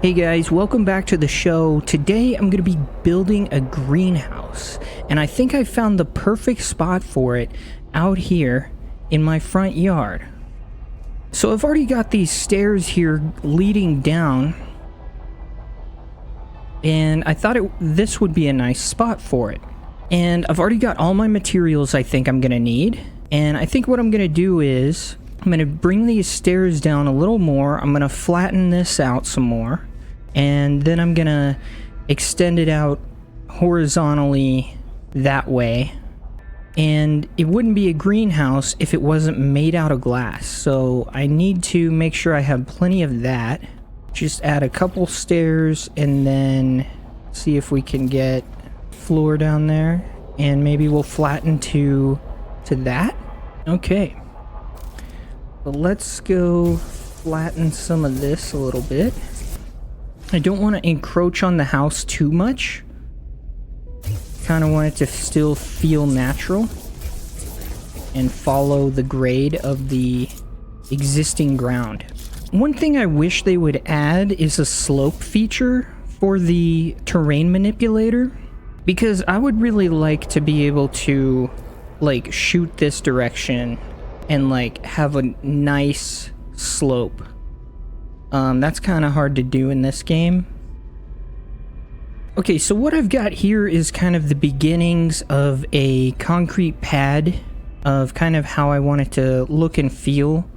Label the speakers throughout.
Speaker 1: Hey guys, welcome back to the show. Today I'm going to be building a greenhouse, and I think I found the perfect spot for it out here in my front yard. So I've already got these stairs here leading down, and I thought this would be a nice spot for it. And I've already got all my materials I think I'm going to need, and I think what I'm going to do is I'm going to bring these stairs down a little more. I'm going to flatten this out some more. And then I'm gonna extend it out horizontally that way. And it wouldn't be a greenhouse if it wasn't made out of glass. So I need to make sure I have plenty of that. Just add a couple stairs and then see if we can get floor down there. And maybe we'll flatten to that. Okay. But let's go flatten some of this a little bit. I don't want to encroach on the house too much. Kind of want it to still feel natural and follow the grade of the existing ground. One thing I wish they would add is a slope feature for the terrain manipulator, because I would really like to be able to like shoot this direction and like have a nice slope. That's kind of hard to do in this game. Okay, so what I've got here is kind of the beginnings of a concrete pad of kind of how I want it to look and feel.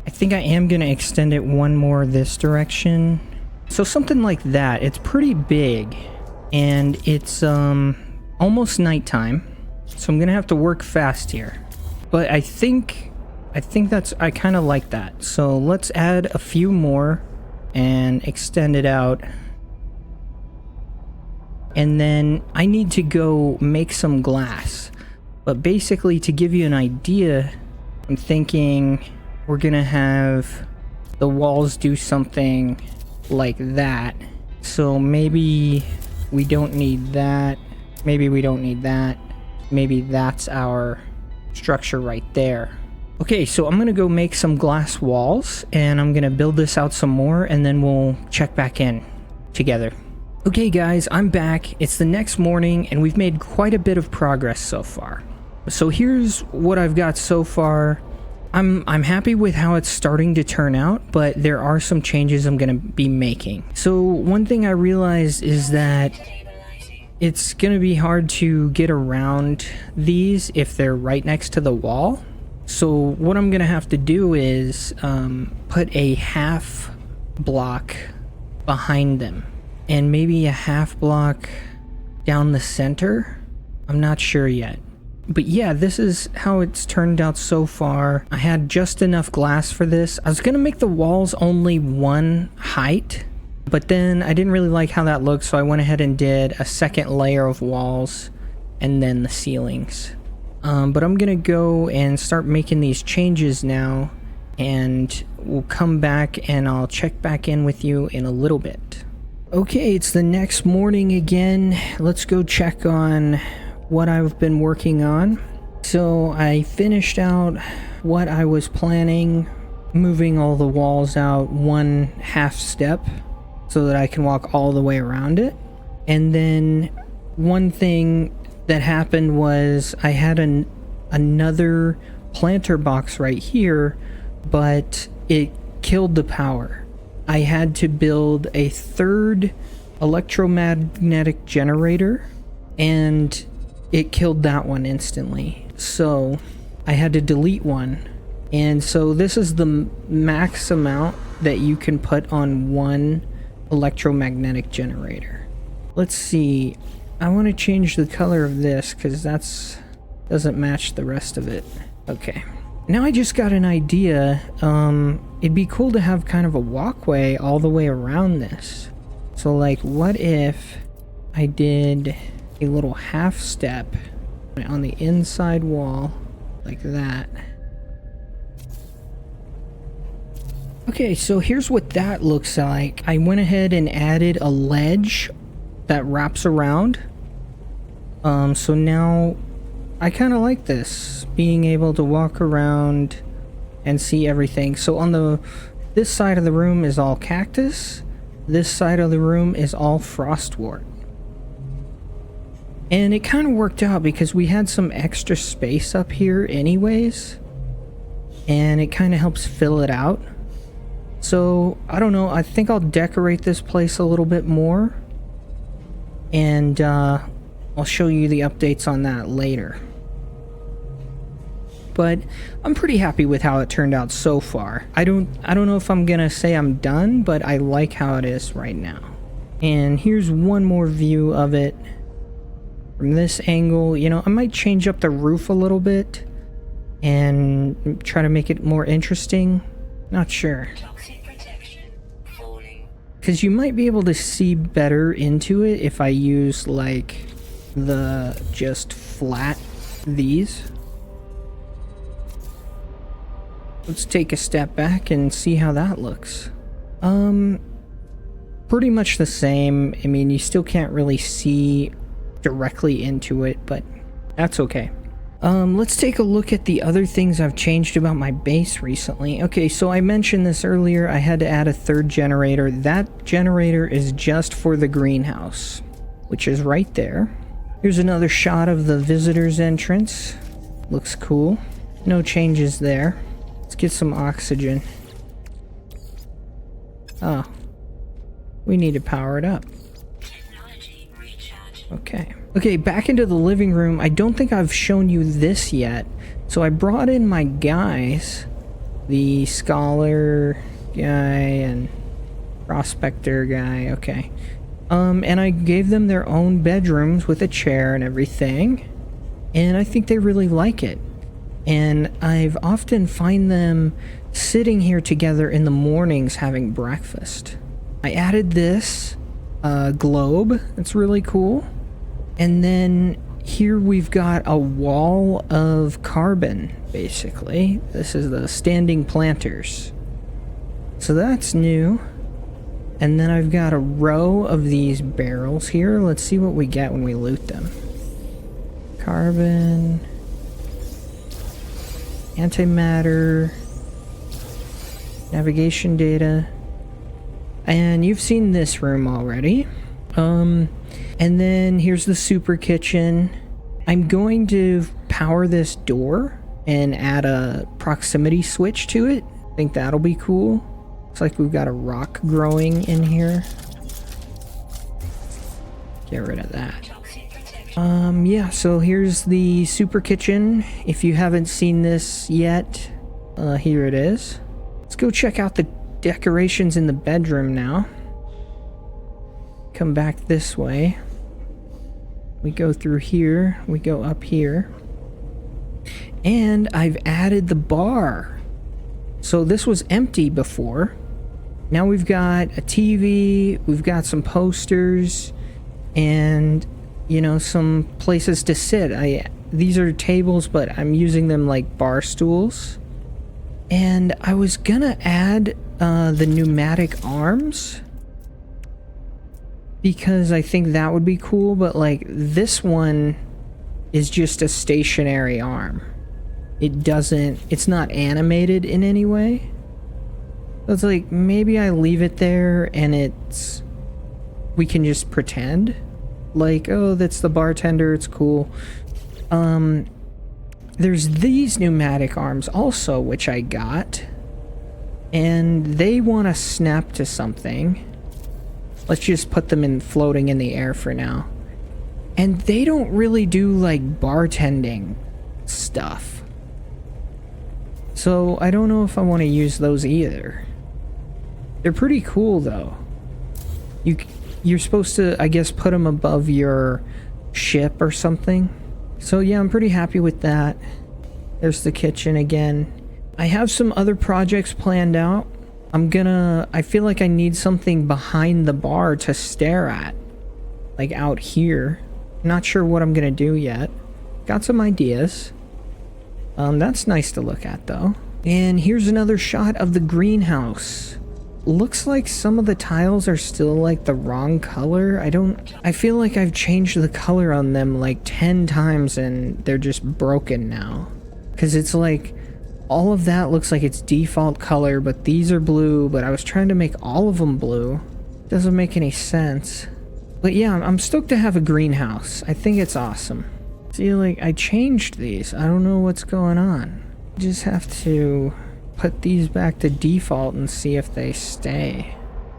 Speaker 1: I think I am going to extend it one more this direction. So something like that. It's pretty big, and it's almost nighttime, so I'm going to have to work fast here. But I think I kind of like that. So let's add a few more and extend it out. And then I need to go make some glass. But basically, to give you an idea, I'm thinking we're gonna have the walls do something like that. So maybe we don't need that. Maybe we don't need that. Maybe that's our structure right there. Okay, so I'm gonna go make some glass walls, and I'm gonna build this out some more, and then we'll check back in together. Okay guys, I'm back. It's the next morning, and we've made quite a bit of progress so far. So here's what I've got so far. I'm happy with how it's starting to turn out, but there are some changes I'm gonna be making. So one thing I realized is that it's gonna be hard to get around these if they're right next to the wall. So what I'm gonna have to do is put a half block behind them, and maybe a half block down the center. I'm not sure yet. But yeah, this is how it's turned out so far. I had just enough glass for this. I was gonna make the walls only one height, but then I didn't really like how that looked, so I went ahead and did a second layer of walls and then the ceilings. But I'm gonna go and start making these changes now, and we'll come back and I'll check back in with you in a little bit. Okay, it's the next morning again. Let's go check on what I've been working on. So I finished out what I was planning, moving all the walls out one half step so that I can walk all the way around it. And then one thing that happened was I had another planter box right here, but it killed the power. I had to build a third electromagnetic generator, and it killed that one instantly. So I had to delete one. And so this is the max amount that you can put on one electromagnetic generator. Let's see. I want to change the color of this because doesn't match the rest of it. Okay. Now I just got an idea. It'd be cool to have kind of a walkway all the way around this. So like, what if I did a little half step on the inside wall like that? Okay, so here's what that looks like. I went ahead and added a ledge that wraps around. So now I kind of like this, being able to walk around and see everything. So on this side of the room is all cactus, this side of the room is all frostwort. And it kind of worked out because we had some extra space up here anyways, and it kind of helps fill it out. So I don't know, I think I'll decorate this place a little bit more, and I'll show you the updates on that later. But I'm pretty happy with how it turned out so far. I don't know if I'm gonna say I'm done, but I like how it is right now. And here's one more view of it from this angle. You know, I might change up the roof a little bit and try to make it more interesting. Not sure. Because you might be able to see better into it if I use like the just flat these. Let's take a step back and see how that looks. Pretty much the same. I mean, you still can't really see directly into it, but that's okay. Let's take a look at the other things I've changed about my base recently. Okay, so I mentioned this earlier, I had to add a third generator. That generator is just for the greenhouse, which is right there. Here's another shot of the visitor's entrance. Looks cool. No changes there. Let's get some oxygen. Oh, we need to power it up. Okay. Okay, back into the living room. I don't think I've shown you this yet. So I brought in my guys, the scholar guy and prospector guy. Okay. And I gave them their own bedrooms with a chair and everything. And I think they really like it. And I've often find them sitting here together in the mornings having breakfast. I added this globe. It's really cool. And then here we've got a wall of carbon, basically. This is the standing planters. So that's new. And then I've got a row of these barrels here. Let's see what we get when we loot them. Carbon. Antimatter. Navigation data. And you've seen this room already. And then here's the super kitchen. I'm going to power this door and add a proximity switch to it. I think that'll be cool. Looks like we've got a rock growing in here. Get rid of that. Yeah, so here's the super kitchen. If you haven't seen this yet, here it is. Let's go check out the decorations in the bedroom now. Come back this way. We go through here, we go up here. And I've added the bar. So this was empty before. Now we've got a TV, we've got some posters, and you know, some places to sit. These are tables, but I'm using them like bar stools. And I was gonna add the pneumatic arms, because I think that would be cool, but like this one is just a stationary arm. It's not animated in any way. So it's like, maybe I leave it there and we can just pretend like, oh, that's the bartender, it's cool. There's these pneumatic arms also, which I got, and they want to snap to something. Let's just put them in floating in the air for now. And they don't really do like bartending stuff. So I don't know if I want to use those either. They're pretty cool though. You're supposed to, I guess, put them above your ship or something. So yeah, I'm pretty happy with that. There's the kitchen again. I have some other projects planned out. I feel like I need something behind the bar to stare at. Like out here. Not sure what I'm gonna do yet. Got some ideas. That's nice to look at though. And here's another shot of the greenhouse. Looks like some of the tiles are still like the wrong color. I feel like I've changed the color on them like 10 times and they're just broken now. Cause it's like, all of that looks like its default color, but these are blue, but I was trying to make all of them blue. Doesn't make any sense. But yeah, I'm stoked to have a greenhouse. I think it's awesome. See, like, I changed these. I don't know what's going on. Just have to put these back to default and see if they stay.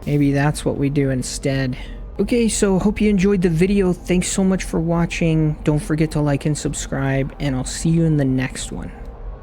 Speaker 1: Maybe that's what we do instead. Okay, so hope you enjoyed the video. Thanks so much for watching. Don't forget to like and subscribe, and I'll see you in the next one.